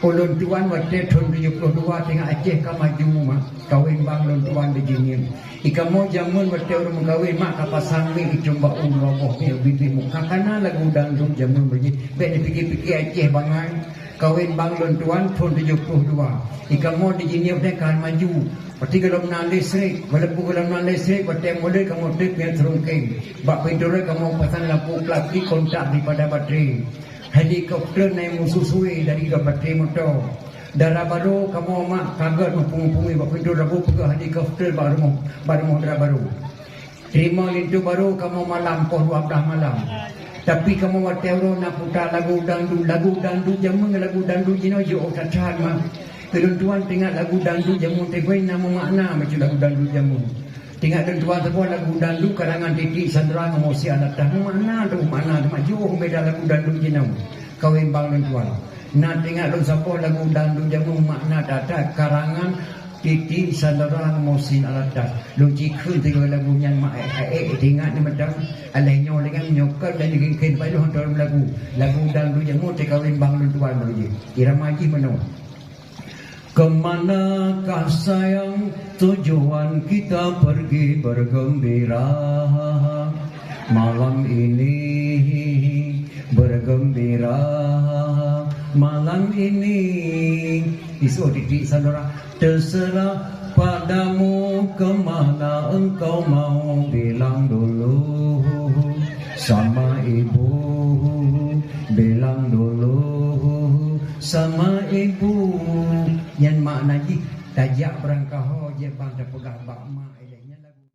Ulun tuan waktu tahun 72 tengah Aceh ke maju mak kawin bang ulun tuan di Jinim. Ika mau jamun waktu orang kawin mak kapasang mi icumba roboh mi bibi muka kana lagu dangdut jamun berji. Bek dipikir-pikir Aceh bangai kawin bang ulun tuan tahun 72. Ika mau di Jinim kan maju. Pati kalau menang listrik, walaupun kalau menang listrik, pati mulai kamu trip yang serungking. Bak pintura kamu pasang lampu plaki kontak daripada baterai. Helikopter naik mususui dari baterai motor. Darah baru kamu mak kaget mempung-pungi bak pintu rabu pegang helikopter baru darah baru. Terima lintu baru kamu malam pukul 12 malam. Tapi kamu waktu orang nak putar lagu dangdut jamu lagu dangdut jino jo cacat mak. Tuan tengok lagu dangdut jamu tegoi nama makna macam lagu dangdut jamu. Tengok tuan sebuah lagu dangdut karangan Titi Sandra Ngomosi anak dah mana maju beda lagu dangdut jino. Kawin bang tuan. Nak tengok sebuah lagu dangdut jamu makna data karangan Titi Sandra Ngomosi anak dah. Luci kun tengok lagu yang mak tengok ni macam alainya dengan nyokal dan dikin pada dalam lagu dangdut jamu kawin bang tuan begitu. Irama haji mana? Kemanakah sayang tujuan kita pergi bergembira malam ini bergembira malam ini isu titik saudara terserah padamu kemana engkau mau bilang dulu sama ibu bilang dulu sama ibu yang makna tajak berangkah ho je bang dah pegah bak mak